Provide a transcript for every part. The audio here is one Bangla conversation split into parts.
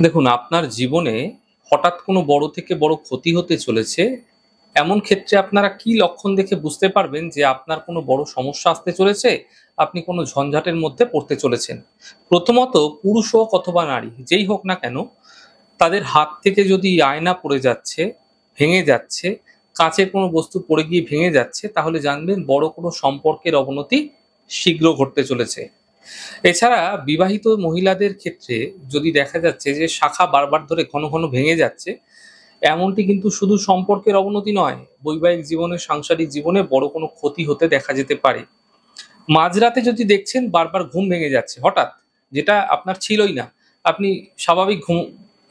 দেখুন, আপনার জীবনে হঠাৎ কোনো বড় থেকে বড় ক্ষতি হতে চলেছে, এমন ক্ষেত্রে আপনারা কি লক্ষণ দেখে বুঝতে পারবেন যে আপনার কোনো বড় সমস্যা আসতে চলেছে, আপনি কোনো ঝঞ্ঝাটের মধ্যে পড়তে চলেছেন? প্রথমত পুরুষ হোক অথবা নারী, যেই হোক না কেন, তাদের হাত থেকে যদি আয়না পড়ে যাচ্ছে, ভেঙে যাচ্ছে, কাঁচের কোনো বস্তু পড়ে গিয়ে ভেঙে যাচ্ছে, তাহলে জানবেন বড় কোনো সম্পর্কের অবনতি শীঘ্র ঘটতে চলেছে। এছাড়া বিবাহিত মহিলাদের ক্ষেত্রে যদি দেখা যাচ্ছে যে শাখা বারবার ধরে ঘন ঘন ভেঙে যাচ্ছে, এমনটি কিন্তু শুধু সম্পর্কের অবনতি নয়, বৈবাহিক জীবনে, সাংসারিক জীবনে বড় কোনো ক্ষতি হতে দেখা যেতে পারে। মাঝরাতে যদি দেখছেন বারবার ঘুম ভেঙে যাচ্ছে হঠাৎ, যেটা আপনার ছিলই না, আপনি স্বাভাবিক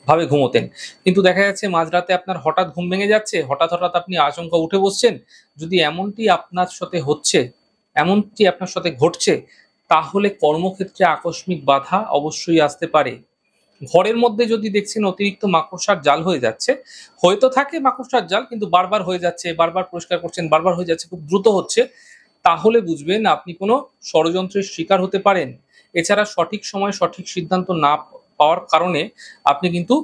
ভাবে ঘুমোতেন, কিন্তু দেখা যাচ্ছে মাঝরাতে আপনার হঠাৎ ঘুম ভেঙে যাচ্ছে, হঠাৎ হঠাৎ আপনি আচমকা উঠে বসছেন। যদি এমনটি আপনার সাথে ঘটছে, তাহলে কর্মক্ষেত্রে আকস্মিক বাধা অবশ্যই আসতে পারে। ঘরের মধ্যে যদি দেখছেন অতিরিক্ত মাকড়সার জাল হয়ে যাচ্ছে, হয়তো থাকে মাকড়সার জাল, কিন্তু বারবার হয়ে যাচ্ছে, বারবার পরিষ্কার করছেন, বারবার হয়ে যাচ্ছে, খুব দ্রুত হচ্ছে, তাহলে বুঝবেন আপনি কোনো ষড়যন্ত্রের শিকার হতে পারেন। এছাড়া সঠিক সময়ে সঠিক সিদ্ধান্ত না পাওয়ার কারণে আপনি কিন্তু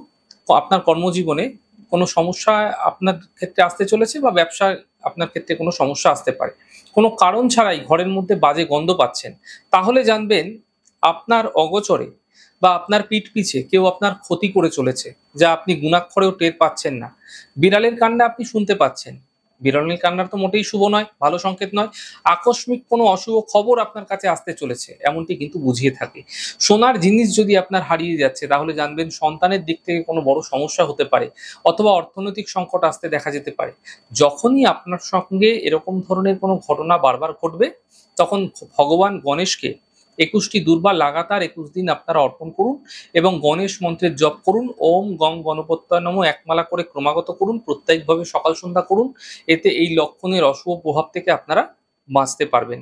আপনার কর্মজীবনে কোনো সমস্যা আপনার ক্ষেত্রে আসতে চলেছে, বা ব্যবসায় আপনার ক্ষেত্রে কোনো সমস্যা আসতে পারে। কোনো কারণ ছাড়াই ঘরের মধ্যে বাজে গন্ধ পাচ্ছেন, তাহলে জানবেন আপনার অগোচরে বা আপনার পিঠ পিছে কেউ আপনার ক্ষতি করে চলেছে, যা আপনি গুণাক্ষরেও টের পাচ্ছেন না। বিড়ালের কান্না আপনি শুনতে পাচ্ছেন, বিড়ালের কান্না তো মোটেই শুভ নয়, ভালো সংকেত নয়। আকস্মিক কোনো অশুভ খবর আপনার কাছে আসতে চলেছে, এমনটি কিন্তু বুঝিয়ে থাকে। সোনার জিনিস যদি আপনার হারিয়ে যাচ্ছে, তাহলে জানবেন সন্তানের দিক থেকে কোনো বড় সমস্যা হতে পারে, অথবা অর্থনৈতিক সংকট আসতে দেখা যেতে পারে। যখনই আপনার সঙ্গে এরকম ধরনের কোনো ঘটনা বারবার ঘটবে, তখন ভগবান গণেশকে ২১টি দুর্বা লাগাতার ২১ দিন আপনারা অর্পণ করুন, এবং গণেশ মন্ত্রের জপ করুন। ওম গং গণপত্যয় নমঃ একমালা করে ক্রমাগত করুন, প্রত্যেকভাবে সকাল সন্ধ্যা করুন। এতে এই লক্ষণের অশুভ প্রভাব থেকে আপনারা বাঁচতে পারবেন।